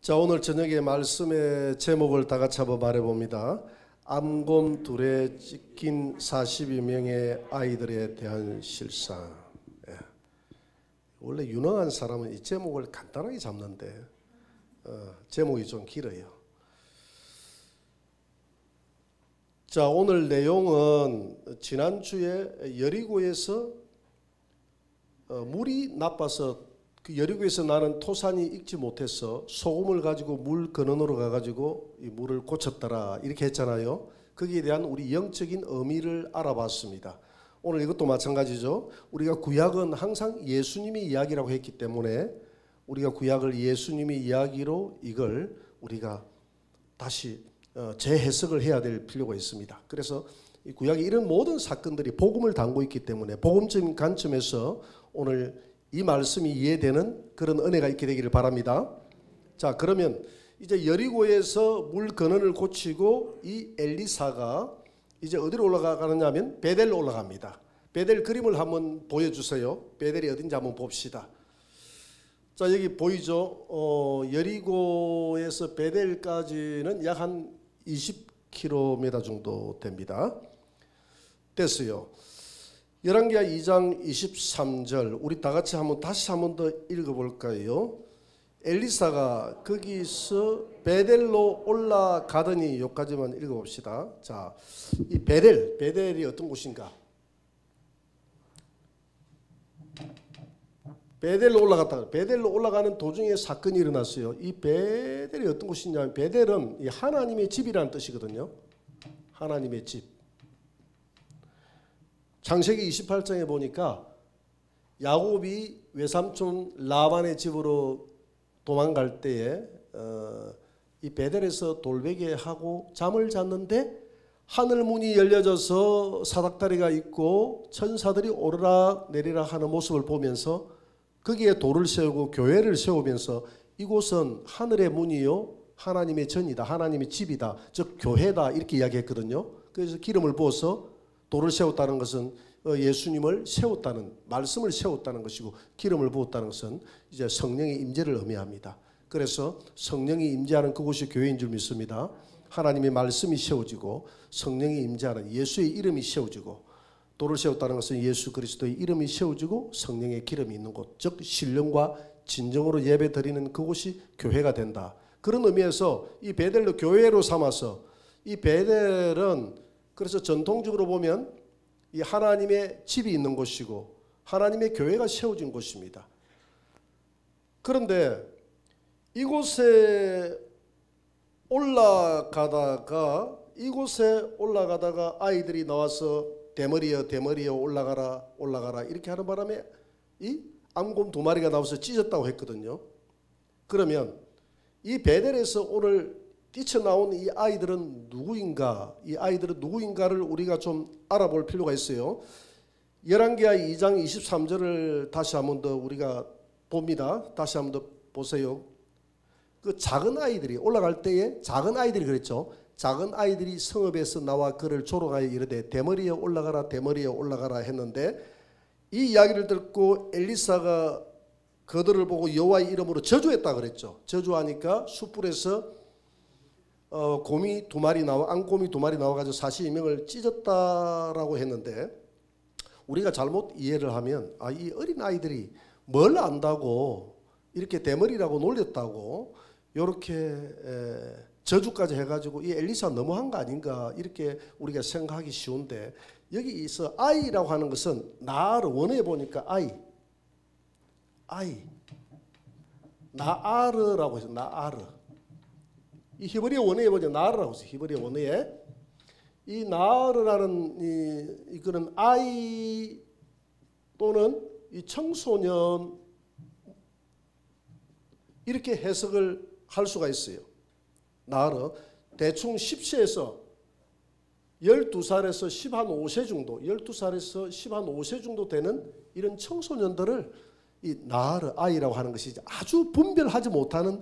자, 오늘 저녁에 말씀의 제목을 다 같이 한번 말해봅니다. 암곰 둘에 찍힌 42명의 아이들에 대한 실상. 원래 유능한 사람은 이 제목을 간단하게 잡는데 제목이 좀 길어요. 자, 오늘 내용은 지난주에 여리고에서 물이 나빠서 그 여리고에서 나는 토산이 익지 못해서 소금을 가지고 물 근원으로 가가지고 이 물을 고쳤더라 이렇게 했잖아요. 거기에 대한 우리 영적인 의미를 알아봤습니다. 오늘 이것도 마찬가지죠. 우리가 구약은 항상 예수님이 이야기라고 했기 때문에 우리가 구약을 예수님이 이야기로 이걸 우리가 다시 재해석을 해야 될 필요가 있습니다. 그래서 이 구약의 이런 모든 사건들이 복음을 담고 있기 때문에 복음적인 관점에서 오늘 이 말씀이 이해되는 그런 은혜가 있게 되기를 바랍니다. 자, 그러면 이제 여리고에서 물 근원을 고치고 이 엘리사가 이제 어디로 올라가느냐 하면 베델로 올라갑니다. 베델 그림을 한번 보여주세요. 베델이 어딘지 한번 봅시다. 자, 여기 보이죠? 여리고에서 베델까지는 약 한 20km 정도 됩니다. 됐어요. 열왕기하 2장 23절 우리 다 같이 다시 한번 더 읽어볼까요? 엘리사가 거기서 베델로 올라가더니 여기까지만 읽어봅시다. 자, 이 베델이 어떤 곳인가? 베델로 올라가는 도중에 사건이 일어났어요. 이 베델이 어떤 곳이냐면 베델은 이 하나님의 집이라는 뜻이거든요. 하나님의 집. 창세기 28장에 보니까 야곱이 외삼촌 라반의 집으로 도망갈 때에 이 베델에서 돌베개하고 잠을 잤는데 하늘 문이 열려져서 사닥다리가 있고 천사들이 오르락 내리락 하는 모습을 보면서 거기에 돌을 세우고 교회를 세우면서 이곳은 하늘의 문이요 하나님의 전이다, 하나님의 집이다, 즉 교회다 이렇게 이야기했거든요. 그래서 기름을 부어서 돌을 세웠다는 것은 예수님을 세웠다는 말씀을 세웠다는 것이고 기름을 부었다는 것은 이제 성령의 임재를 의미합니다. 그래서 성령이 임재하는 그곳이 교회인 줄 믿습니다. 하나님의 말씀이 세워지고 성령이 임재하는 예수의 이름이 세워지고 돌을 세웠다는 것은 예수 그리스도의 이름이 세워지고 성령의 기름이 있는 곳, 즉 신령과 진정으로 예배 드리는 그곳이 교회가 된다. 그런 의미에서 이 베델로 교회로 삼아서 이 베델은 그래서 전통적으로 보면 이 하나님의 집이 있는 곳이고 하나님의 교회가 세워진 곳입니다. 그런데 이곳에 올라가다가 아이들이 나와서 대머리여 올라가라 이렇게 하는 바람에 이 암곰 2마리가 나와서 찢었다고 했거든요. 그러면 이 베델에서 오늘 뛰쳐나온 이 아이들은 누구인가를 우리가 좀 알아볼 필요가 있어요. 열왕기하 2장 23절을 다시 한번 더 우리가 봅니다. 다시 한번 더 보세요. 그 작은 아이들이 올라갈 때에 작은 아이들이 그랬죠. 작은 아이들이 성읍에서 나와 그를 조롱하여 이르되 대머리에 올라가라 했는데 이 이야기를 듣고 엘리사가 그들을 보고 여호와의 이름으로 저주했다 그랬죠. 저주하니까 숯불에서 곰이 2마리 앙곰이 2마리 나와가지고 42명을 찢었다라고 했는데 우리가 잘못 이해를 하면 이 어린 아이들이 뭘 안다고 이렇게 대머리라고 놀렸다고 이렇게 저주까지 해가지고 이 엘리사 너무한 거 아닌가 이렇게 우리가 생각하기 쉬운데 여기서 아이라고 하는 것은 나아르 원어에 보니까 나아르라고 해서 나아르 이 히브리어 원어에 보면 나아르라고 해서 히브리어 원어에 이 나아르라는 이거는 아이 또는 이 청소년 이렇게 해석을 할 수가 있어요. 나아르 대충 10세에서 12살에서 15세 정도 12살에서 15세 정도 되는 이런 청소년들을 이 나아르 아이라고 하는 것이 아주 분별하지 못하는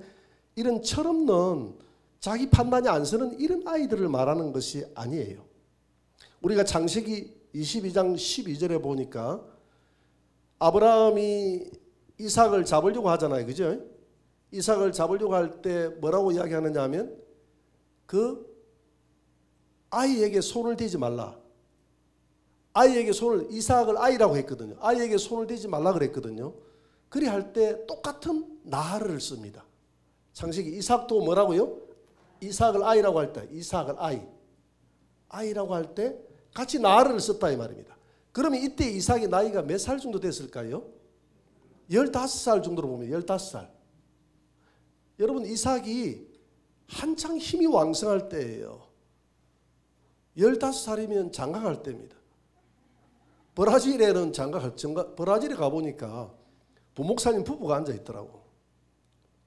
이런 철없는 자기 판단이 안 서는 이런 아이들을 말하는 것이 아니에요. 우리가 창세기 22장 12절에 보니까 아브라함이 이삭을 잡으려고 하잖아요. 그죠? 이삭을 잡으려고 할 때 뭐라고 이야기하느냐 하면 그 아이에게 손을 대지 말라. 아이에게 손을, 이삭을 아이라고 했거든요. 아이에게 손을 대지 말라 그랬거든요. 그리 할 때 똑같은 나를 씁니다. 창세기 이삭도 뭐라고요? 이삭을 아이라고 할 때, 이삭을 아이라고 할 때 같이 나를 썼다 이 말입니다. 그러면 이때 이삭의 나이가 몇 살 정도 됐을까요? 15살 정도로 보면 15살. 여러분 이삭이 한창 힘이 왕성할 때예요. 15살이면 장가갈 때입니다. 브라질에는 브라질에 가보니까 부목사님 부부가 앉아있더라고.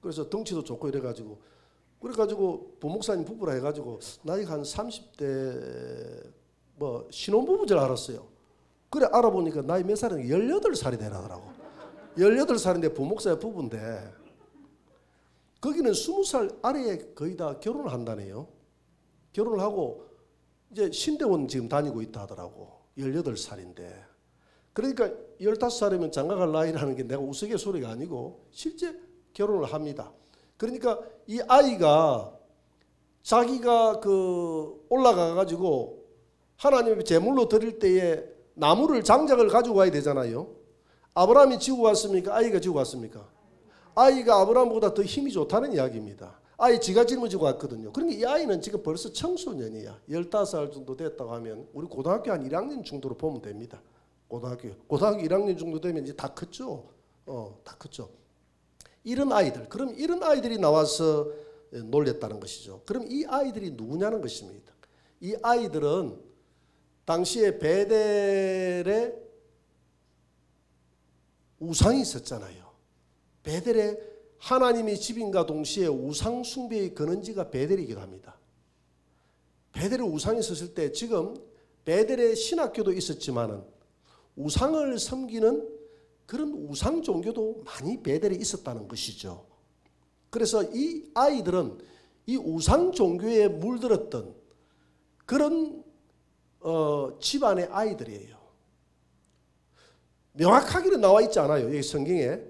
그래서 덩치도 좋고 이래가지고 부목사님 부부라 해가지고 나이가 한 30대 뭐 신혼부부 줄 알았어요. 그래 알아보니까 나이 몇 살인가 18살이 되라더라고. 18살인데 부목사의 부부인데 거기는 20살 아래에 거의 다 결혼을 한다네요. 결혼을 하고 이제 신대원 지금 다니고 있다 하더라고. 18살인데. 그러니까 15살이면 장가갈 나이라는 게 내가 우스갯소리가 아니고 실제 결혼을 합니다. 그러니까 이 아이가 자기가 올라가 가지고 하나님의 제물로 드릴 때에 나무를 장작을 가지고 와야 되잖아요. 아브라함이 지고 왔습니까? 아이가 지고 왔습니까? 아이가 아브라함보다 더 힘이 좋다는 이야기입니다. 아이 지가 짊어지고 왔거든요. 그러니까 이 아이는 지금 벌써 청소년이야. 15살 정도 됐다고 하면 우리 고등학교 한 1학년 정도로 보면 됩니다. 고등학교 1학년 정도 되면 이제 다 컸죠. 다 컸죠. 이런 아이들, 그럼 이런 아이들이 나와서 놀랬다는 것이죠. 그럼 이 아이들이 누구냐는 것입니다. 이 아이들은 당시에 베델에 우상이 있었잖아요. 베델에 하나님의 집인가 동시에 우상 숭배의 근원지가 베델이기도 합니다. 베델에 우상이 있었을 때 지금 베델에 신학교도 있었지만은 우상을 섬기는 그런 우상 종교도 많이 베델에 있었다는 것이죠. 그래서 이 아이들은 이 우상 종교에 물들었던 그런 집안의 아이들이에요. 명확하게는 나와 있지 않아요. 여기 성경에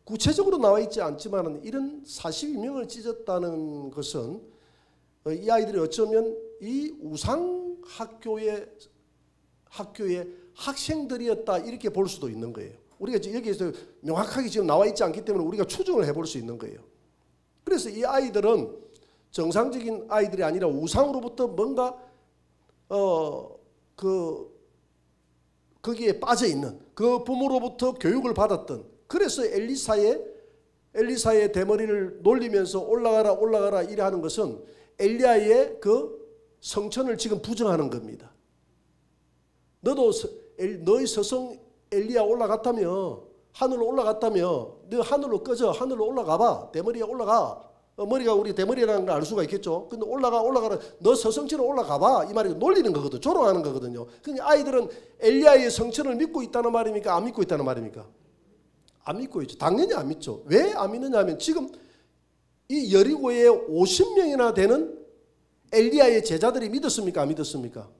구체적으로 나와 있지 않지만 이런 42명을 찢었다는 것은 이 아이들이 어쩌면 이 우상 학교의 학생들이었다 이렇게 볼 수도 있는 거예요. 우리가 여기에서 명확하게 지금 나와 있지 않기 때문에 우리가 추정을 해볼 수 있는 거예요. 그래서 이 아이들은 정상적인 아이들이 아니라 우상으로부터 뭔가 거기에 빠져 있는 그 부모로부터 교육을 받았던, 그래서 엘리사의 대머리를 놀리면서 올라가라 이래 하는 것은 엘리야의 그 성천을 지금 부정하는 겁니다. 너도 너의 서성 엘리야 올라갔다며, 하늘로 올라갔다며, 너 하늘로 꺼져, 하늘로 올라가봐, 대머리에 올라가. 머리가 우리 대머리라는 걸 알 수가 있겠죠. 근데 올라가라. 너 서성처럼 올라가봐. 이 말이 놀리는 거거든. 조롱하는 거거든요. 그러니까 아이들은 엘리야의 성천을 믿고 있다는 말입니까? 안 믿고 있다는 말입니까? 안 믿고 있죠. 당연히 안 믿죠. 왜 안 믿느냐 하면 지금 이 여리고에 50명이나 되는 엘리야의 제자들이 믿었습니까? 안 믿었습니까?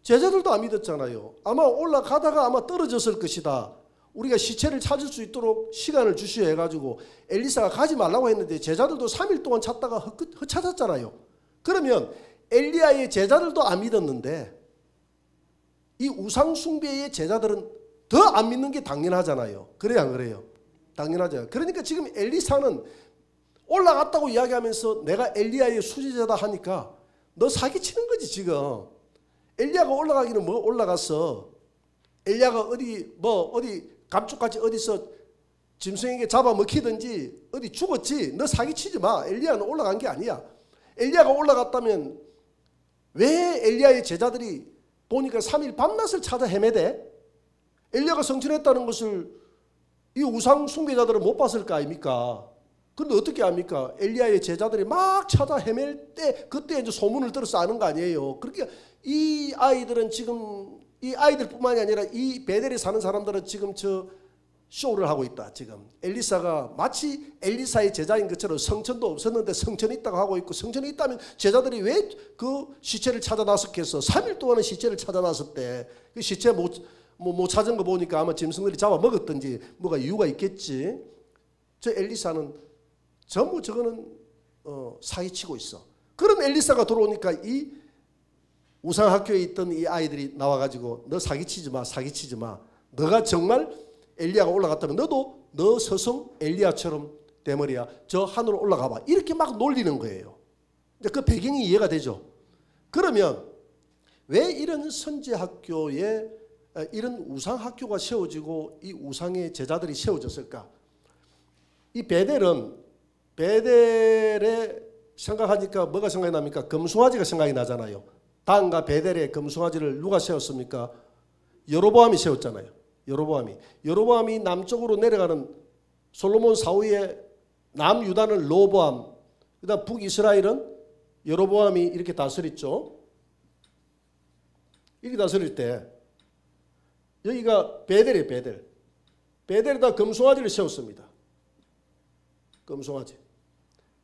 제자들도 안 믿었잖아요. 아마 올라가다가 아마 떨어졌을 것이다. 우리가 시체를 찾을 수 있도록 시간을 주시오 해가지고 엘리사가 가지 말라고 했는데 제자들도 3일 동안 찾다가 흩찾았잖아요. 그러면 엘리야의 제자들도 안 믿었는데 이 우상숭배의 제자들은 더 안 믿는 게 당연하잖아요. 그래요 안 그래요? 당연하죠. 그러니까 지금 엘리사는 올라갔다고 이야기하면서 내가 엘리야의 수제자다 하니까 너 사기치는 거지 지금. 엘리야가 올라가기는 뭐 올라갔어. 엘리야가 어디 감쪽같이 어디서 짐승에게 잡아먹히든지 어디 죽었지. 너 사기치지 마. 엘리야는 올라간 게 아니야. 엘리야가 올라갔다면 왜 엘리야의 제자들이 보니까 3일 밤낮을 찾아 헤매대? 엘리야가 성천했다는 것을 이 우상 숭배자들은 못 봤을 거 아닙니까? 그런데 어떻게 합니까? 엘리야의 제자들이 막 찾아 헤맬 때 그때 이제 소문을 들어서 아는 거 아니에요. 그러니까 이 아이들은 지금 이 아이들뿐만이 아니라 이 베델에 사는 사람들은 지금 저 쇼를 하고 있다. 지금 엘리사가 마치 엘리사의 제자인 것처럼 성천도 없었는데 성천이 있다고 하고 있고, 성천이 있다면 제자들이 왜 그 시체를 찾아 나섰겠어? 3일 동안은 시체를 찾아 나섰대. 그 시체 못 찾은 거 보니까 아마 짐승들이 잡아 먹었든지 뭐가 이유가 있겠지. 저 엘리사는 전부 저거는 사기치고 있어. 그럼 엘리사가 들어오니까 이 우상학교에 있던 이 아이들이 나와가지고 너 사기치지 마, 사기치지 마. 너가 정말 엘리야가 올라갔다면 너도 너 스승 엘리야처럼 대머리야. 저 하늘로 올라가 봐. 이렇게 막 놀리는 거예요. 이제 그 배경이 이해가 되죠. 그러면 왜 이런 선지학교에 이런 우상학교가 세워지고 이 우상의 제자들이 세워졌을까? 이 베델에 생각하니까 뭐가 생각이 납니까? 금송아지가 생각이 나잖아요. 단과 베델에 금송아지를 누가 세웠습니까? 여로보암이 세웠잖아요. 여로보암이 남쪽으로 내려가는 솔로몬 사후에 남유다는 로보암, 그다음 북이스라엘은 여로보암이 이렇게 다스렸죠. 이렇게 다스릴 때 여기가 베델이에요. 베델에다 금송아지를 세웠습니다. 금송아지.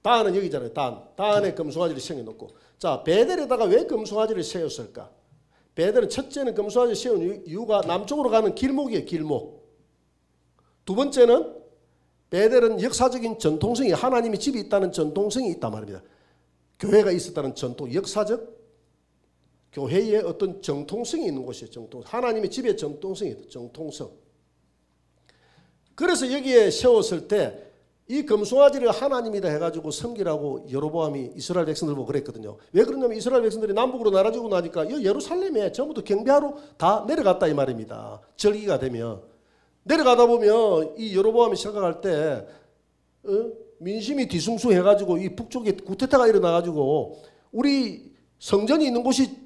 단은 여기잖아요. 단에 금송아지를 세워놓고. 자, 베델에다가 왜 금송아지를 세웠을까? 베델은 첫째는 금송아지를 세운 이유가 남쪽으로 가는 길목이에요. 길목. 두 번째는 베델은 역사적인 전통성이, 하나님의 집이 있다는 전통성이 있단 말입니다. 교회가 있었다는 전통, 역사적 교회에 어떤 정통성이 있는 곳이에요. 정통. 하나님의 집에 정통성이 있다. 정통성. 그래서 여기에 세웠을 때 이 금송아지를 하나님이다 해가지고 섬기라고 여로보암이 이스라엘 백성들 보고 그랬거든요. 왜 그러냐면 이스라엘 백성들이 남북으로 나눠지고 나니까 이 예루살렘에 전부 경배하러 다 내려갔다 이 말입니다. 절기가 되면. 내려가다 보면 이 여로보암이 생각할 때 민심이 뒤숭숭해가지고 이 북쪽에 구테타가 일어나가지고 우리 성전이 있는 곳이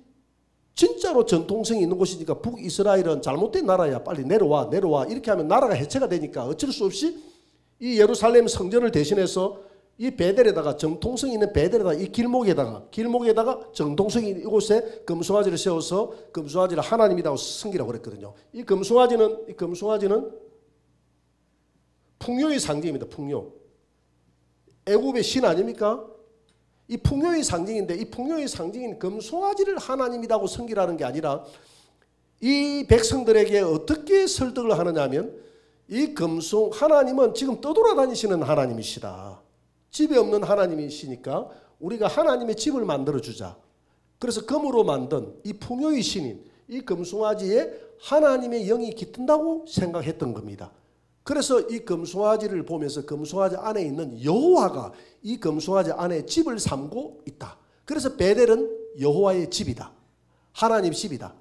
진짜로 전통성이 있는 곳이니까 북이스라엘은 잘못된 나라야. 빨리 내려와. 이렇게 하면 나라가 해체가 되니까 어쩔 수 없이 이 예루살렘 성전을 대신해서 이 베델에다가 정통성 있는 베델에다가 이 길목에다가 정통성이 이곳에 금송아지를 세워서 금송아지를 하나님이라고 섬기라고 그랬거든요. 이 금송아지는 풍요의 상징입니다. 풍요. 애굽의 신 아닙니까? 이 풍요의 상징인데 이 풍요의 상징인 금송아지를 하나님이라고 섬기라는 게 아니라 이 백성들에게 어떻게 설득을 하느냐 하면 이 하나님은 지금 떠돌아다니시는 하나님이시다. 집이 없는 하나님이시니까 우리가 하나님의 집을 만들어주자. 그래서 금으로 만든 이 풍요의 신인 이 금송아지에 하나님의 영이 깃든다고 생각했던 겁니다. 그래서 이 금송아지를 보면서 금송아지 안에 있는 여호와가 이 금송아지 안에 집을 삼고 있다. 그래서 베델은 여호와의 집이다. 하나님 집이다.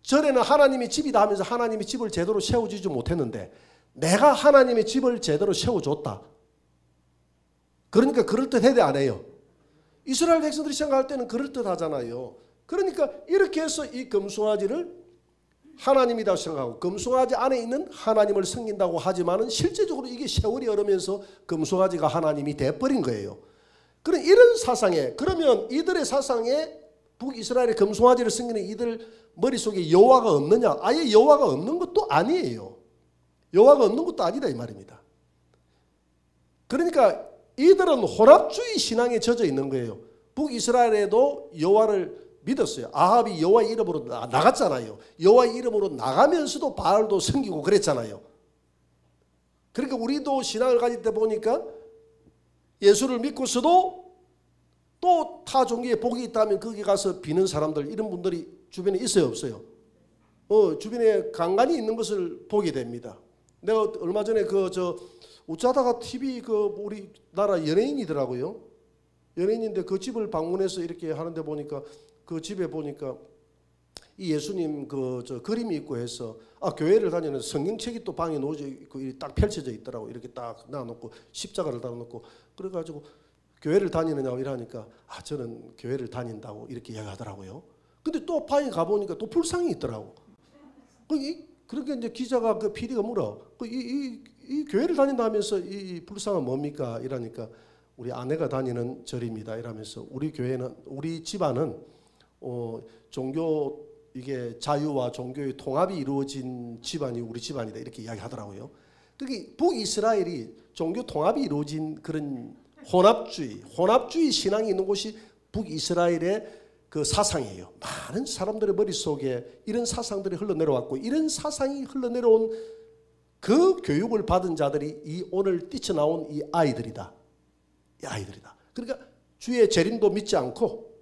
전에는 하나님의 집이다 하면서 하나님의 집을 제대로 세워주지 못했는데 내가 하나님의 집을 제대로 세워줬다. 그러니까 그럴듯해야 돼 안 해요? 이스라엘 백성들이 생각할 때는 그럴듯하잖아요. 그러니까 이렇게 해서 이 금송아지를 하나님이라고 생각하고 금송아지 안에 있는 하나님을 섬긴다고 하지만은 실제적으로 이게 세월이 흐르면서 금송아지가 하나님이 돼버린 거예요. 그런 이런 사상에 그러면 이들의 사상에 북이스라엘의 금송아지를 섬기는 이들 머릿속에 여호와가 없느냐? 아예 여호와가 없는 것도 아니에요. 여호와가 없는 것도 아니다 이 말입니다. 그러니까 이들은 혼합주의 신앙에 젖어 있는 거예요. 북이스라엘에도 여호와를 믿었어요. 아합이 여호와의 이름으로 나갔잖아요. 여호와의 이름으로 나가면서도 바알도 섬기고 그랬잖아요. 그러니까 우리도 신앙을 가질 때 보니까 예수를 믿고서도 또 타 종교에 복이 있다면 거기 가서 비는 사람들 이런 분들이 주변에 있어요 없어요? 주변에 간간히 있는 것을 보게 됩니다. 내가 얼마 전에 우짜다가 TV 우리나라 연예인이더라고요. 연예인인데 그 집을 방문해서 이렇게 하는데 보니까 그 집에 보니까 이 예수님 그림이 있고 해서 교회를 다니는 성경책이 또 방에 놓여져 있고 딱 펼쳐져 있더라고. 이렇게 딱 놔놓고 십자가를 달아놓고 그래가지고 교회를 다니느냐고 이러니까 저는 교회를 다닌다고 이렇게 이야기하더라고요. 근데 또 방에 가보니까 또 불상이 있더라고. 그렇게 이제 기자가 그 PD가 물어. 이 교회를 다닌다 하면서 이 불상은 뭡니까? 이러니까 우리 아내가 다니는 절입니다. 이러면서 우리 집안은 종교 이게 자유와 종교의 통합이 이루어진 집안이 우리 집안이다 이렇게 이야기하더라고요. 그게 북이스라엘이 종교 통합이 이루어진 그런 혼합주의 신앙이 있는 곳이 북이스라엘의 그 사상이에요. 많은 사람들의 머릿속에 이런 사상들이 흘러내려왔고 이런 사상이 흘러내려온 그 교육을 받은 자들이 이 오늘 뛰쳐나온 이 아이들이다. 이 아이들이다. 그러니까 주의 재림도 믿지 않고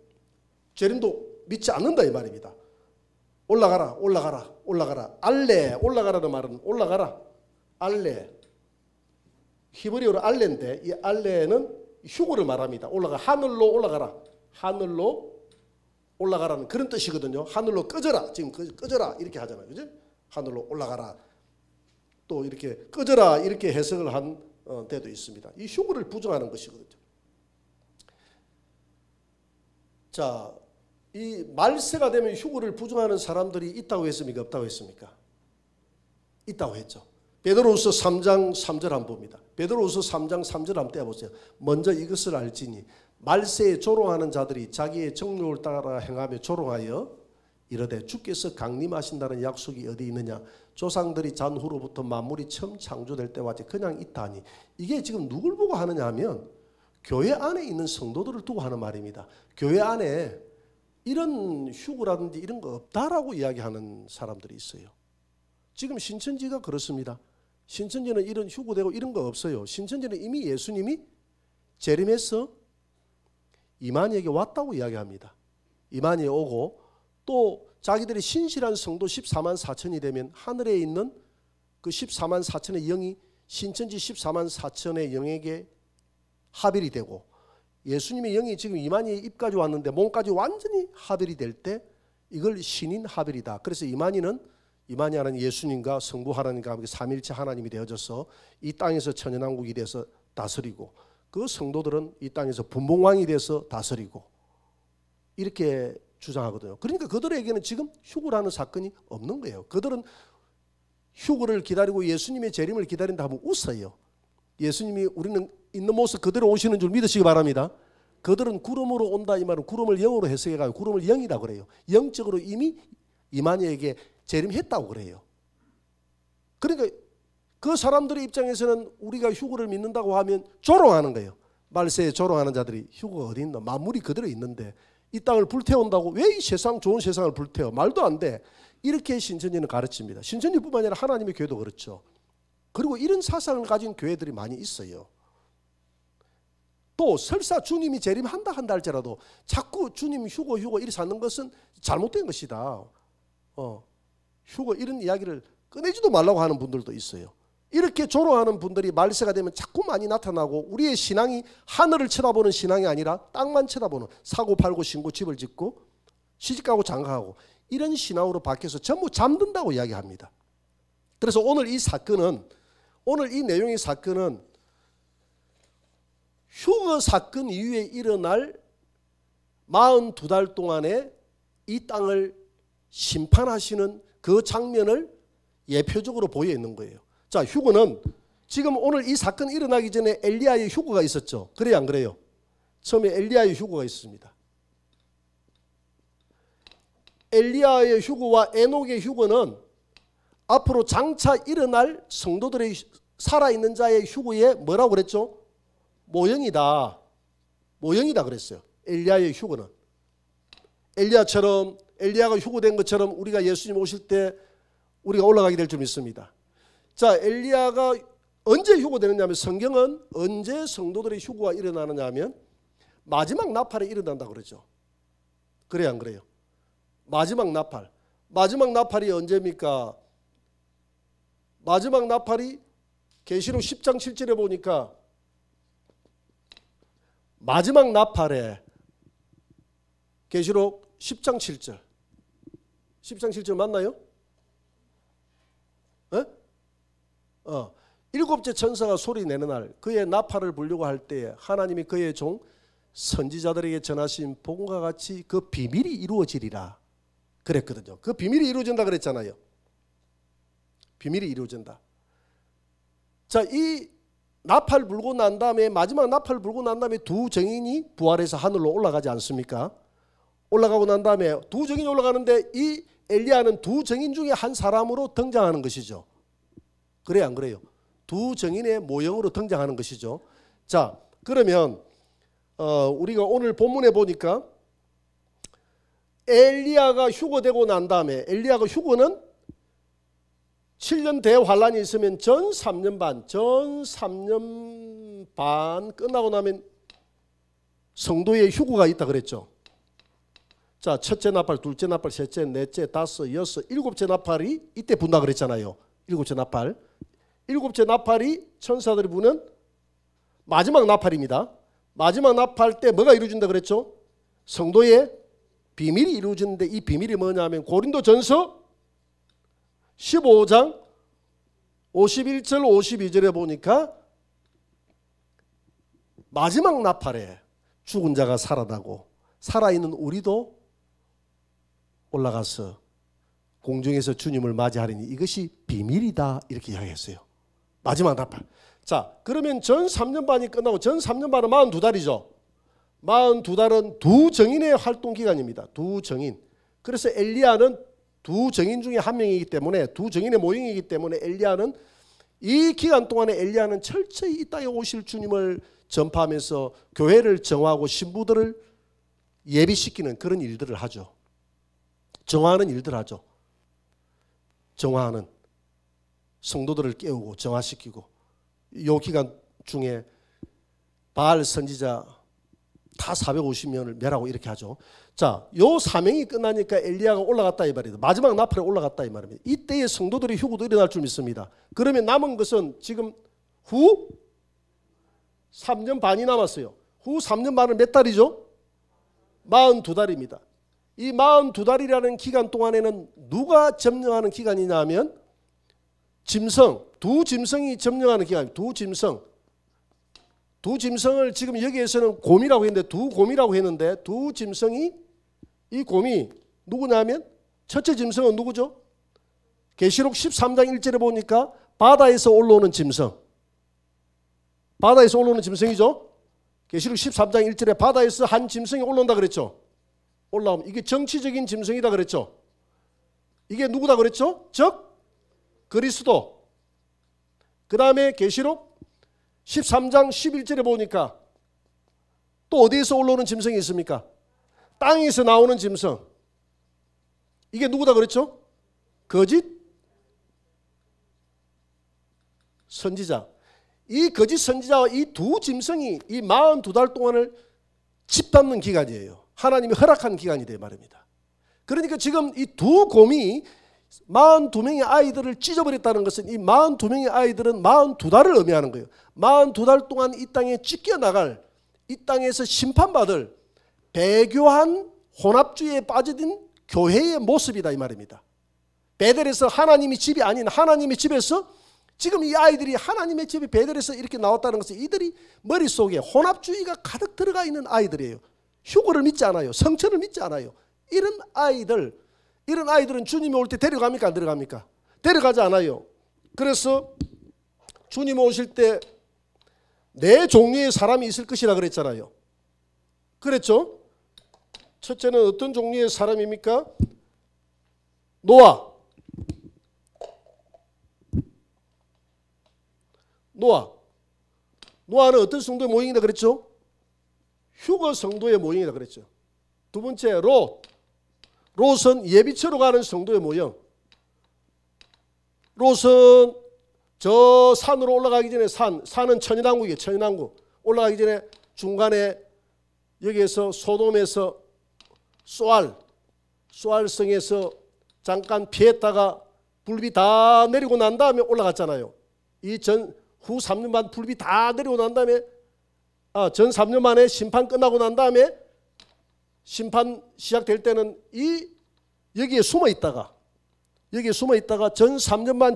재림도 믿지 않는다 이 말입니다. 올라가라 올라가라 올라가라. 알레 올라가라는 말은 올라가라. 알레 히브리어로 알레인데 이 알레는 휴거를 말합니다. 올라가 하늘로 올라가라. 하늘로 올라가라는 그런 뜻이거든요. 하늘로 꺼져라. 지금 꺼져라 이렇게 하잖아요. 그죠? 하늘로 올라가라. 또 이렇게 꺼져라 이렇게 해석을 한 데도 있습니다. 이 휴거를 부정하는 것이거든요. 자, 이 말세가 되면 휴거를 부정하는 사람들이 있다고 했습니까? 없다고 했습니까? 있다고 했죠. 베드로후서 3장 3절 한번 봅니다. 베드로후서 3장 3절 한번 떼어보세요. 먼저 이것을 알지니 말세에 조롱하는 자들이 자기의 정욕을 따라 행하며 조롱하여 이르되 주께서 강림하신다는 약속이 어디 있느냐. 조상들이 잔후로부터 만물이 처음 창조될 때와 같이 그냥 있다니. 이게 지금 누굴 보고 하느냐 하면 교회 안에 있는 성도들을 두고 하는 말입니다. 교회 안에 이런 휴거라든지 이런 거 없다라고 이야기하는 사람들이 있어요. 지금 신천지가 그렇습니다. 신천지는 이런 휴거되고 이런 거 없어요. 신천지는 이미 예수님이 재림해서 이만희에게 왔다고 이야기합니다. 이만희에 오고 또 자기들이 신실한 성도 14만 4천이 되면 하늘에 있는 그 14만 4천의 영이 신천지 14만 4천의 영에게 합일이 되고 예수님의 영이 지금 이만희의 입까지 왔는데 몸까지 완전히 합일이 될 때 이걸 신인 합일이다. 그래서 이만희 하나님 예수님과 성부 하나님과 함께 삼일체 하나님이 되어져서 이 땅에서 천연왕국이 돼서 다스리고 그 성도들은 이 땅에서 분봉왕이 돼서 다스리고 이렇게 주장하거든요. 그러니까 그들에게는 지금 휴거라는 사건이 없는 거예요. 그들은 휴거를 기다리고 예수님의 재림을 기다린다 하면 웃어요. 예수님이 우리는 있는 모습 그대로 오시는 줄 믿으시기 바랍니다. 그들은 구름으로 온다 이 말은 구름을 영으로 해석해가지고 구름을 영이다 그래요. 영적으로 이미 이만희에게 재림했다고 그래요. 그러니까 그 사람들의 입장에서는 우리가 휴거를 믿는다고 하면 조롱하는 거예요. 말세에 조롱하는 자들이 휴거가 어디 있나. 만물이 그대로 있는데 이 땅을 불태운다고 왜 이 세상 좋은 세상을 불태워. 말도 안 돼. 이렇게 신천지는 가르칩니다. 신천지뿐만 아니라 하나님의 교회도 그렇죠. 그리고 이런 사상을 가진 교회들이 많이 있어요. 또 설사 주님이 재림한다 한다 할지라도 자꾸 주님 휴거 이렇게 하는 것은 잘못된 것이다. 휴거 이런 이야기를 꺼내지도 말라고 하는 분들도 있어요. 이렇게 조롱하는 분들이 말세가 되면 자꾸 많이 나타나고 우리의 신앙이 하늘을 쳐다보는 신앙이 아니라 땅만 쳐다보는 사고 팔고 신고 집을 짓고 시집가고 장가가고 이런 신앙으로 바뀌어서 전부 잠든다고 이야기합니다. 그래서 오늘 이 내용의 사건은 휴거 사건 이후에 일어날 42달 동안에 이 땅을 심판하시는 그 장면을 예표적으로 보여 있는 거예요. 자, 휴거는 지금 오늘 이 사건이 일어나기 전에 엘리야의 휴거가 있었죠. 그래요, 안 그래요? 처음에 엘리야의 휴거가 있습니다. 엘리야의 휴거와 에녹의 휴거는 앞으로 장차 일어날 성도들의 살아있는 자의 휴거에 뭐라고 그랬죠? 모형이다. 모형이다 그랬어요. 엘리야의 휴거는. 엘리야가 휴거된 것처럼 우리가 예수님 오실 때 우리가 올라가게 될 줄 믿습니다. 자, 엘리야가 언제 휴거되느냐 하면 성경은 언제 성도들의 휴거가 일어나느냐 하면 마지막 나팔에 일어난다고 그러죠. 그래요, 안 그래요? 마지막 나팔이 언제입니까? 마지막 나팔이 계시록 10장 7절에 보니까 마지막 나팔에 계시록 10장 7절 10장 7절 맞나요? 일곱째 천사가 소리 내는 날 그의 나팔을 불려고 할 때에 하나님이 그의 종 선지자들에게 전하신 복음과 같이 그 비밀이 이루어지리라 그랬거든요. 그 비밀이 이루어진다 그랬잖아요. 비밀이 이루어진다. 자, 이 나팔 불고 난 다음에 마지막 나팔 불고 난 다음에 두 증인이 부활해서 하늘로 올라가지 않습니까? 올라가고 난 다음에 두 증인이 올라가는데 이 엘리야는 두 증인 중에 한 사람으로 등장하는 것이죠. 그래요, 안 그래요? 두 증인의 모형으로 등장하는 것이죠. 자, 그러면 우리가 오늘 본문에 보니까 엘리야가 휴거되고 난 다음에 엘리야가 휴거는 7년 대환란이 있으면 전 3년 반 끝나고 나면 성도의 휴거가 있다 그랬죠. 자, 첫째 나팔, 둘째 나팔, 셋째, 넷째, 다섯, 여섯, 일곱째 나팔이 이때 분다 그랬잖아요. 일곱째 나팔. 일곱째 나팔이 천사들이 부는 마지막 나팔입니다. 마지막 나팔 때 뭐가 이루어진다 그랬죠? 성도의 비밀이 이루어지는데 이 비밀이 뭐냐면 고린도전서 15장 51절 52절에 보니까 마지막 나팔에 죽은 자가 살아나고 살아있는 우리도 올라가서 공중에서 주님을 맞이하리니 이것이 비밀이다 이렇게 이야기했어요. 마지막 나팔. 자, 그러면 전 3년반이 끝나고 전 3년반은 42달이죠. 42달은 두 정인의 활동 기간입니다. 두 정인. 그래서 엘리야는 두 정인 중에 한 명이기 때문에 두 정인의 모형이기 때문에 엘리야는 이 기간 동안에 엘리야는 철저히 이 땅에 오실 주님을 전파하면서 교회를 정화하고 신부들을 예비시키는 그런 일들을 하죠. 정화하는 일들을 하죠. 정화하는 성도들을 깨우고 정화시키고 이 기간 중에 바알 선지자 다 450명을 멸하고 이렇게 하죠. 자, 요 사명이 끝나니까 엘리야가 올라갔다 이 말이에요. 마지막 나팔에 올라갔다 이 말입니다. 이때의 성도들의 휴거도 일어날 줄 믿습니다. 그러면 남은 것은 지금 후 3년 반이 남았어요. 후 3년 반은 몇 달이죠? 42달입니다. 이 42달이라는 기간 동안에는 누가 점령하는 기간이냐면 짐승, 두 짐승이 점령하는 기간입니다. 두 짐승. 두 짐승을 지금 여기에서는 곰이라고 했는데 두 곰이라고 했는데 두 짐승이 이 곰이 누구냐면 첫째 짐승은 누구죠? 계시록 13장 1절에 보니까 바다에서 올라오는 짐승. 바다에서 올라오는 짐승이죠. 계시록 13장 1절에 바다에서 한 짐승이 올라온다 그랬죠. 올라오면 이게 정치적인 짐승이다 그랬죠. 이게 누구다 그랬죠? 즉 그리스도. 그 다음에 계시록 13장 11절에 보니까 또 어디에서 올라오는 짐승이 있습니까? 땅에서 나오는 짐승. 이게 누구다 그랬죠? 거짓 선지자. 이 거짓 선지자와 이 두 짐승이 이 42달 동안을 집담는 기간이에요. 하나님이 허락한 기간이 돼 말입니다. 그러니까 지금 이 두 곰이 42명의 아이들을 찢어버렸다는 것은 이 42명의 아이들은 42달을 의미하는 거예요. 42달 동안 이 땅에 찢겨나갈, 이 땅에서 심판받을 배교한 혼합주의에 빠져든 교회의 모습이다 이 말입니다. 베델에서 하나님의 집이 아닌 하나님의 집에서 지금 이 아이들이 하나님의 집이 베델에서 이렇게 나왔다는 것은 이들이 머릿속에 혼합주의가 가득 들어가 있는 아이들이에요. 휴거를 믿지 않아요. 성천을 믿지 않아요. 이런 아이들은 주님이 올 때 데려갑니까? 안 데려갑니까? 데려가지 않아요. 그래서 주님 오실 때 네 종류의 사람이 있을 것이라 그랬잖아요. 그랬죠? 첫째는 어떤 종류의 사람입니까? 노아. 노아는 어떤 성도의 모형이다 그랬죠? 휴거 성도의 모형이다 그랬죠. 두 번째 롯은 예비처로 가는 성도의 모형. 롯은 저 산으로 올라가기 전에 산은 천연왕국이에요. 천연왕국. 올라가기 전에 중간에 여기에서 소돔에서 쏘알성에서 잠깐 피했다가 불비 다 내리고 난 다음에 올라갔잖아요. 후 3년 반 불비 다 내리고 난 다음에 전 3년 만에 심판 끝나고 난 다음에 심판 시작될 때는 여기에 숨어 있다가 전 3년 반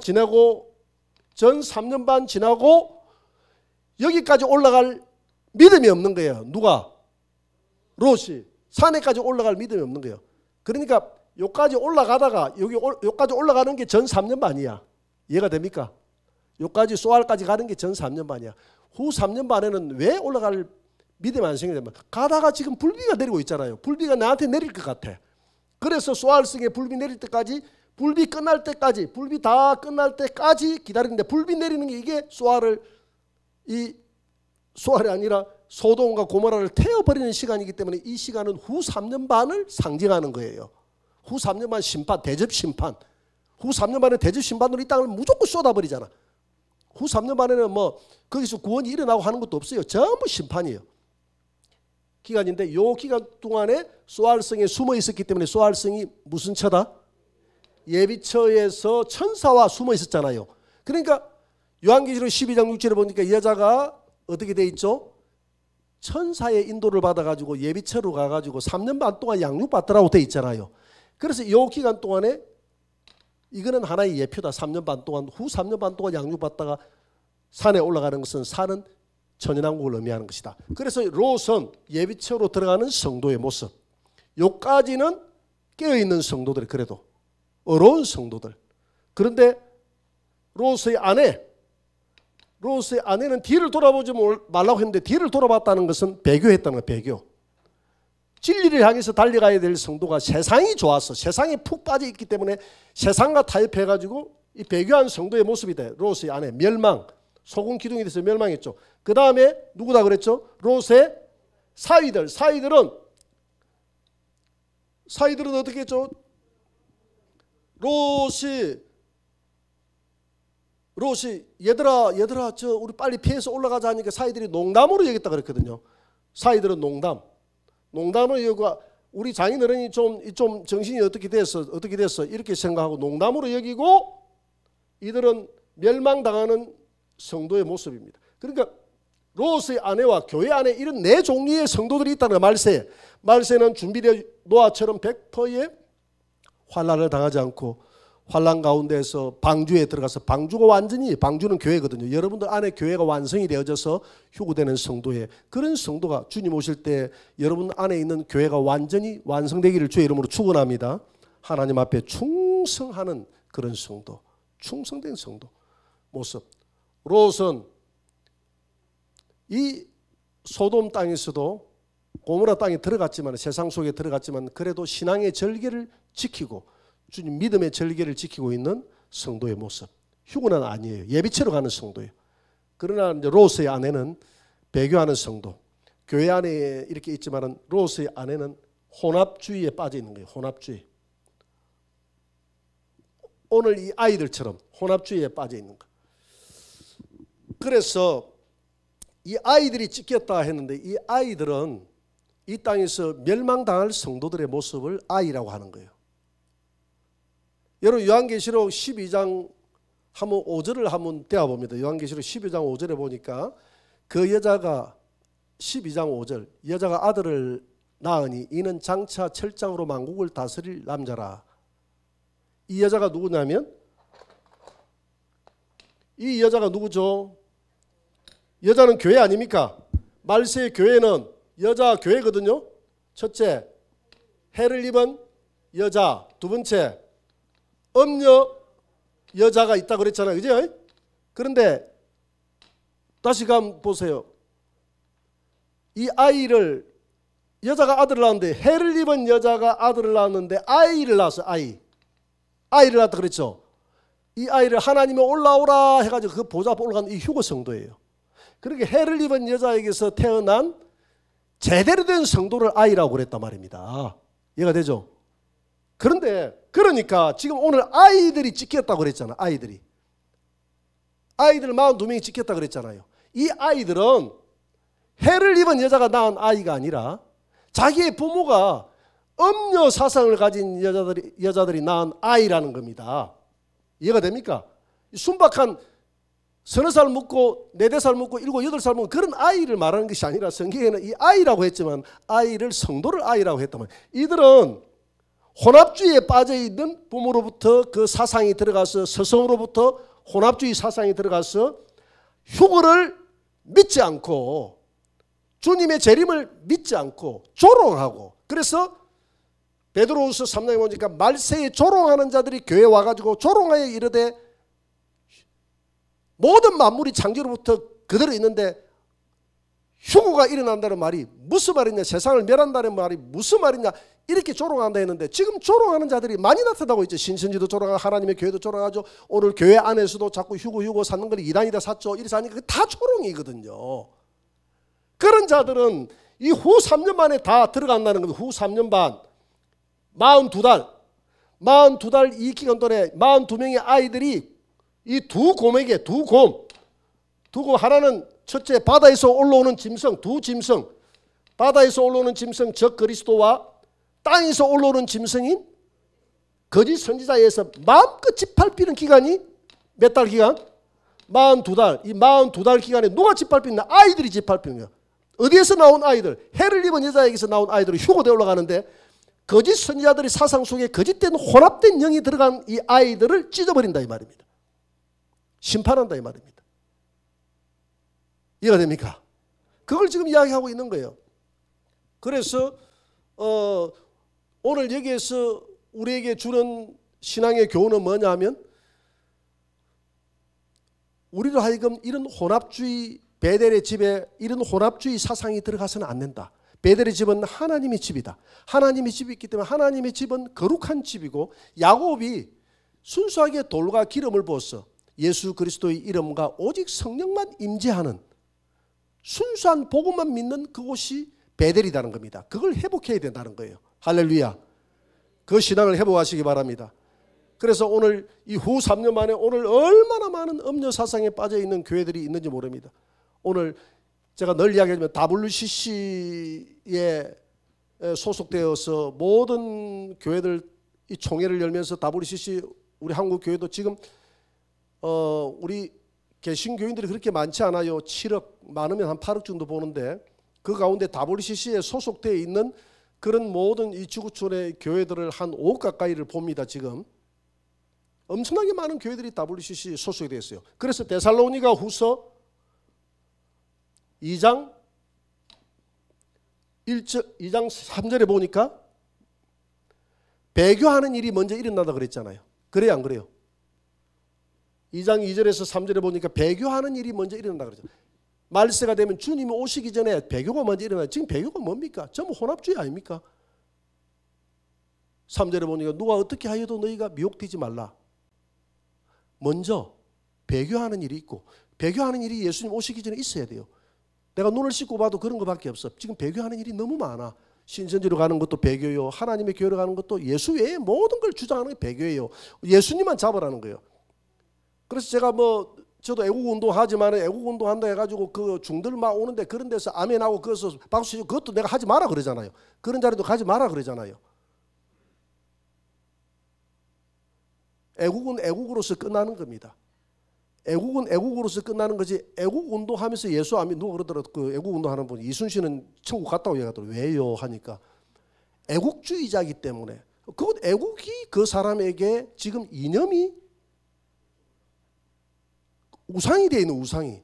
지나고 여기까지 올라갈 믿음이 없는 거예요. 누가? 롯이 산에까지 올라갈 믿음이 없는 거예요. 그러니까 여기까지 올라가다가 여기까지 올라가는 게 전 3년 반이야. 이해가 됩니까? 여기까지 쏘알까지 가는 게 전 3년 반이야. 후 3년 반에는 왜 올라갈 믿음이 안 생기냐면 가다가 지금 불비가 내리고 있잖아요. 불비가 나한테 내릴 것 같아. 그래서 쏘알성에 불비 내릴 때까지 불비 끝날 때까지 불비 다 끝날 때까지 기다리는데 불비 내리는 게 이게 쏘알이 아니라 소돔과 고모라를 태워버리는 시간이기 때문에 이 시간은 후 3년 반을 상징하는 거예요. 후 3년 반 심판, 대접 심판. 후 3년 반에 대접 심판으로 이 땅을 무조건 쏟아버리잖아. 후 3년 반에는 뭐 거기서 구원이 일어나고 하는 것도 없어요. 전부 심판이에요. 기간인데 이 기간 동안에 소활성에 숨어 있었기 때문에 소활성이 무슨 처다? 예비처에서 천사와 숨어 있었잖아요. 그러니까 요한계시록 12장 6절에 보니까 이 여자가 어떻게 돼 있죠? 천사의 인도를 받아가지고 예비처로 가가지고 3년 반 동안 양육받더라고 돼 있잖아요. 그래서 이 기간 동안에 이거는 하나의 예표다. 3년 반 동안, 후 3년 반 동안 양육받다가 산에 올라가는 것은 산은 천연왕국을 의미하는 것이다. 그래서 롯은 예비처로 들어가는 성도의 모습. 요까지는 깨어있는 성도들, 그래도 어려운 성도들. 그런데 롯의 아내는 뒤를 돌아보지 말라고 했는데 뒤를 돌아봤다는 것은 배교했다는 거예요. 배교. 진리를 향해서 달려가야 될 성도가 세상이 좋아서 세상에 푹 빠져 있기 때문에 세상과 타협해가지고 이 배교한 성도의 모습이 돼. 롯의 아내 멸망, 소금 기둥이 돼서 멸망했죠. 그 다음에 누구다 그랬죠? 롯의 사위들. 사위들은 어떻게 했죠? 롯이 얘들아 저 우리 빨리 피해서 올라가자 하니까 사위들이 농담으로 여겼다 그랬거든요. 사위들은 농담으로 여기고 우리 장인어른이 좀 정신이 어떻게 됐어 이렇게 생각하고 농담으로 여기고 이들은 멸망당하는 성도의 모습입니다. 그러니까 롯의 아내와 교회 안에 이런 네 종류의 성도들이 있다는 거예요. 말세는 준비되어 노아처럼 100%의 환난을 당하지 않고 환난 가운데서 방주에 들어가서 방주는 교회거든요. 여러분들 안에 교회가 완성이 되어져서 휴거되는 성도의 그런 성도가 주님 오실 때 여러분 안에 있는 교회가 완전히 완성되기를 주의 이름으로 축원합니다. 하나님 앞에 충성하는 그런 성도, 충성된 성도 모습. 롯은 이 소돔 땅에서도 고모라 땅에 들어갔지만 세상 속에 들어갔지만 그래도 신앙의 절개를 지키고 주님 믿음의 절개를 지키고 있는 성도의 모습. 휴거는 아니에요. 예비처로 가는 성도예요. 그러나 이제 롯의 아내는 배교하는 성도. 교회 안에 이렇게 있지만은 롯의 아내는 혼합주의에 빠져 있는 거예요. 혼합주의. 오늘 이 아이들처럼 혼합주의에 빠져 있는 거. 그래서 이 아이들이 찢겼다 했는데 이 아이들은 이 땅에서 멸망당할 성도들의 모습을 아이라고 하는 거예요. 여러분 요한계시록 12장 한번 5절을 한번 떼어봅니다. 요한계시록 12장 5절에 보니까 그 여자가 12장 5절 여자가 아들을 낳으니 이는 장차 철장으로 만국을 다스릴 남자라. 이 여자가 누구냐면 이 여자가 누구죠? 여자는 교회 아닙니까? 말세의 교회는 여자 교회거든요. 첫째, 해를 입은 여자. 두 번째, 음녀 여자가 있다 그랬잖아요. 그죠? 그런데 다시 한번 보세요. 이 아이를 여자가 아들을 낳았는데 해를 입은 여자가 아들을 낳았는데 아이를 낳았어요. 아이를 낳았다 그랬죠. 이 아이를 하나님이 올라오라 해가지고 그 보좌 앞에 올라간 이 휴거 성도예요. 그렇게 해를 입은 여자에게서 태어난 제대로 된 성도를 아이라고 그랬단 말입니다. 이해가 되죠? 그러니까 지금 오늘 아이들이 찢겼다고 그랬잖아. 아이들 42명이 찢겼다고 그랬잖아요. 이 아이들은 해를 입은 여자가 낳은 아이가 아니라 자기의 부모가 음녀 사상을 가진 여자들이 낳은 아이라는 겁니다. 이해가 됩니까? 순박한 서너 살 먹고 4살 먹고 7, 8살 먹고 그런 아이를 말하는 것이 아니라 성경에는 이 아이라고 했지만 아이를 성도를 아이라고 했다면 이들은 혼합주의에 빠져있는 부모로부터 그 사상이 들어가서 서성으로부터 혼합주의 사상이 들어가서 휴거를 믿지 않고 주님의 재림을 믿지 않고 조롱하고 그래서 베드로후서 3장에 보니까 말세에 조롱하는 자들이 교회에 와가지고 조롱하여 이르되 모든 만물이 창조로부터 그대로 있는데 휴거가 일어난다는 말이 무슨 말이냐 세상을 멸한다는 말이 무슨 말이냐 이렇게 조롱한다 했는데 지금 조롱하는 자들이 많이 나타나고 있죠. 신천지도 조롱하고 하나님의 교회도 조롱하죠. 오늘 교회 안에서도 자꾸 휴거 사는 건 이단이다 샀죠. 이래서 하니까 다 조롱이거든요. 그런 자들은 이 후 3년 만에 다 들어간다는 겁니다. 후 3년 반 42달 이 기간 동안에 42명의 아이들이 이 두 곰에게 두 곰 하나는 첫째 바다에서 올라오는 짐승 두 짐승 바다에서 올라오는 짐승 적 그리스도와 땅에서 올라오는 짐승인 거짓 선지자에 의해서 마음껏 짓밟히는 기간이 몇 달 기간? 42달. 이 42달 기간에 누가 짓밟히냐? 아이들이 짓밟히는 거야. 어디에서 나온 아이들? 해를 입은 여자에게서 나온 아이들이 휴거되어 올라가는데 거짓 선지자들의 사상 속에 거짓된 혼합된 영이 들어간 이 아이들을 찢어버린다 이 말입니다. 심판한다 이 말입니다. 이해가 됩니까? 그걸 지금 이야기하고 있는 거예요. 그래서 오늘 여기에서 우리에게 주는 신앙의 교훈은 뭐냐 하면 우리로 하여금 이런 혼합주의 베델의 집에 이런 혼합주의 사상이 들어가서는 안 된다. 베델의 집은 하나님의 집이다. 하나님의 집이 있기 때문에 하나님의 집은 거룩한 집이고 야곱이 순수하게 돌과 기름을 부어서 예수 그리스도의 이름과 오직 성령만 임재하는 순수한 복음만 믿는 그곳이 베델이라는 겁니다. 그걸 회복해야 된다는 거예요. 할렐루야. 그 신앙을 회복하시기 바랍니다. 그래서 오늘 이 후 3년 만에 오늘 얼마나 많은 음료 사상에 빠져 있는 교회들이 있는지 모릅니다. 오늘 제가 늘 이야기하지만 WCC에 소속되어서 모든 교회들 이 총회를 열면서 WCC 우리 한국 교회도 지금 우리 개신교인들이 그렇게 많지 않아요. 7억 많으면 한 8억 정도 보는데 그 가운데 WCC에 소속되어 있는 그런 모든 이 지구촌의 교회들을 한 5억 가까이를 봅니다. 지금 엄청나게 많은 교회들이 WCC 소속이 되어 있어요. 그래서 데살로니가 후서 2장 3절에 보니까 배교하는 일이 먼저 일어나다 그랬잖아요. 그래요 안 그래요? 2장 2절에서 3절에 보니까 배교하는 일이 먼저 일어난다 그러죠. 말세가 되면 주님이 오시기 전에 배교가 먼저 일어나요. 지금 배교가 뭡니까? 전부 혼합주의 아닙니까? 3절에 보니까 누가 어떻게 하여도 너희가 미혹되지 말라. 먼저 배교하는 일이 있고 배교하는 일이 예수님 오시기 전에 있어야 돼요. 내가 눈을 씻고 봐도 그런 것밖에 없어. 지금 배교하는 일이 너무 많아. 신천지로 가는 것도 배교요. 하나님의 교회로 가는 것도 예수 외에 모든 걸 주장하는 게 배교예요. 예수님만 잡으라는 거예요. 그래서 제가 저도 애국운동 하지만 애국운동 한다 해가지고 그 중들 막 오는데 그런 데서 아멘하고 그것서 박수 치고 그것도 내가 하지 마라 그러잖아요. 그런 자리도 가지 마라 그러잖아요. 애국은 애국으로서 끝나는 겁니다. 애국은 애국으로서 끝나는 거지. 애국운동 하면서 예수 아멘 누가 그러더라도 그 애국운동 하는 분 이순신은 천국 갔다고 얘기하더라고요. 왜요? 하니까 애국주의자이기 때문에 그건 애국이 그 사람에게 지금 이념이 우상이 되어 있는 우상이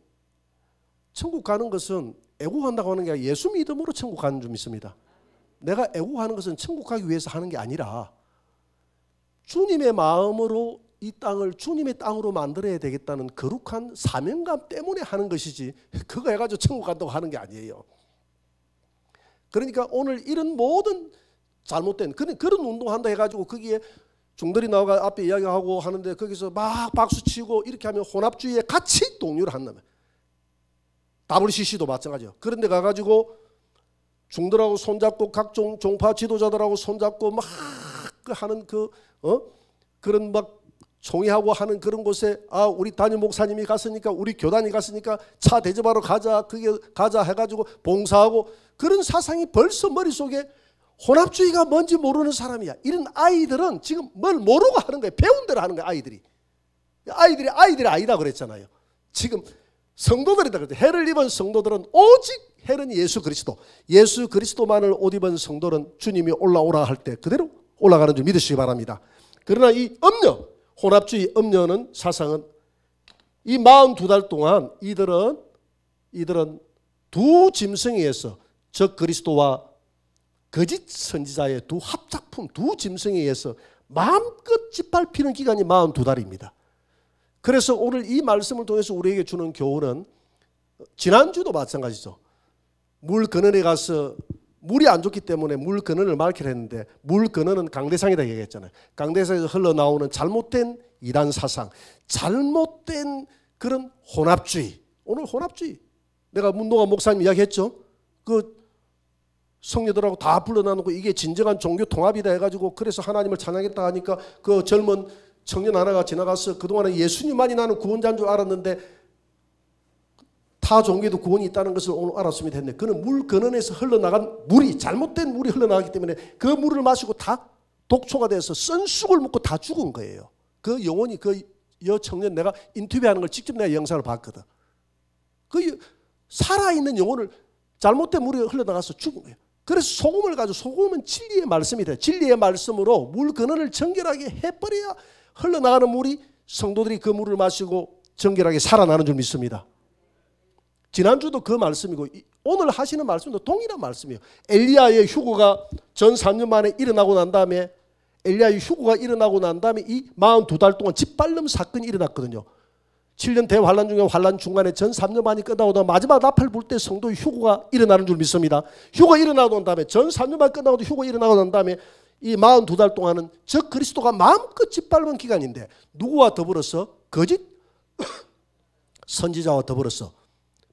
천국 가는 것은 애국한다고 하는 게 아니라 예수 믿음으로 천국 가는 줄 믿습니다. 내가 애국하는 것은 천국 가기 위해서 하는 게 아니라 주님의 마음으로 이 땅을 주님의 땅으로 만들어야 되겠다는 거룩한 사명감 때문에 하는 것이지 그거 해가지고 천국 간다고 하는 게 아니에요. 그러니까 오늘 이런 모든 잘못된 그런 운동한다 해가지고 거기에 중들이 나와가 앞에 이야기하고 하는데 거기서 막 박수치고 이렇게 하면 혼합주의에 같이 동요를 한다면 WCC도 마찬가지예요. 그런데 가가지고 중들하고 손잡고 각종 종파 지도자들하고 손잡고 막 하는 그런 막 총회하고 하는 그런 곳에 우리 담임 목사님이 갔으니까 우리 교단이 갔으니까 차 대접하러 가자 그게 가자 해가지고 봉사하고 그런 사상이 벌써 머릿속에 혼합주의가 뭔지 모르는 사람이야. 이런 아이들은 지금 뭘 모르고 하는 거예요. 배운 대로 하는 거예요. 아이들이 아니다 그랬잖아요. 지금 성도들이다 그랬죠. 해를 입은 성도들은 오직 해는 예수 그리스도만을 옷 입은 성도는 주님이 올라오라 할 때 그대로 올라가는 줄 믿으시기 바랍니다. 그러나 이 혼합주의 음녀는 사상은 이 42달 동안 이들은 두 짐승에 의해서 적 그리스도와 거짓 선지자의 두 합작품 두 짐승에 의해서 마음껏 짓밟히는 기간이 42달입니다. 그래서 오늘 이 말씀을 통해서 우리에게 주는 교훈은 지난주도 마찬가지죠. 물 근원에 가서 물이 안 좋기 때문에 물 근원을 맑히려 했는데 물 근원은 강대상이다 얘기했잖아요. 강대상에서 흘러나오는 잘못된 이단 사상, 잘못된 그런 혼합주의. 오늘 혼합주의. 내가 문동환 목사님 이야기했죠. 그 성녀들하고 다 불러놔놓고 이게 진정한 종교 통합이다 해가지고 그래서 하나님을 찬양했다 하니까 그 젊은 청년 하나가 지나가서 그동안에 예수님만이 나는 구원자인 줄 알았는데 타종교에도 구원이 있다는 것을 오늘 알았으면 됐네. 그는 물 근원에서 흘러나간 물이, 잘못된 물이 흘러나가기 때문에 그 물을 마시고 다 독초가 돼서 썬쑥을 먹고 다 죽은 거예요. 그 영혼이, 그 여청년, 내가 인터뷰하는 걸 직접 내가 영상을 봤거든. 그 살아있는 영혼을 잘못된 물이 흘러나가서 죽은 거예요. 그래서 소금을 가지고, 소금은 진리의 말씀이 돼요. 진리의 말씀으로 물 근원을 정결하게 해버려야 흘러나가는 물이, 성도들이 그 물을 마시고 정결하게 살아나는 줄 믿습니다. 지난주도 그 말씀이고 오늘 하시는 말씀도 동일한 말씀이에요. 엘리야의 휴거가 전 3년 만에 일어나고 난 다음에, 엘리야의 휴거가 일어나고 난 다음에 이 42달 동안 짓밟름 사건이 일어났거든요. 7년 대환란 중에 환란 중간에 전 3년 반이 끝나고 마지막 나팔 불 때 성도의 휴거가 일어나는 줄 믿습니다. 휴거 일어나고 난 다음에, 전 3년 반 끝나고도 휴거 일어나고 난 다음에 이 42달 동안은 적 그리스도가 마음껏 짓밟은 기간인데, 누구와 더불어서? 거짓 선지자와 더불어서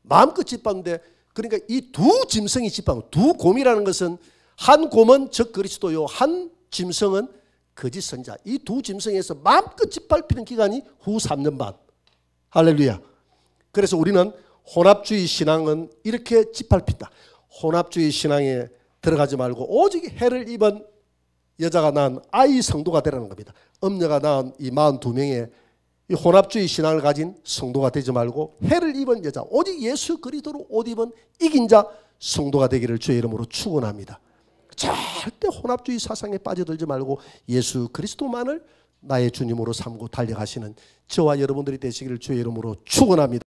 마음껏 짓밟는데, 그러니까 이 두 짐승이 짓밟는, 두 곰이라는 것은 한 곰은 적 그리스도요, 한 짐승은 거짓 선지자. 이 두 짐승에서 마음껏 짓밟히는 기간이 후 3년 반. 할렐루야. 그래서 우리는 혼합주의 신앙은 이렇게 짓밟힌다. 혼합주의 신앙에 들어가지 말고 오직 해를 입은 여자가 낳은 아이 성도가 되라는 겁니다. 엄녀가 낳은 이 42명의 이 혼합주의 신앙을 가진 성도가 되지 말고 해를 입은 여자, 오직 예수 그리스도로 옷 입은 이긴 자 성도가 되기를 주의 이름으로 축원합니다. 절대 혼합주의 사상에 빠져들지 말고 예수 그리스도만을 나의 주님으로 삼고 달려가시는 저와 여러분들이 되시기를 주의 이름으로 축원합니다.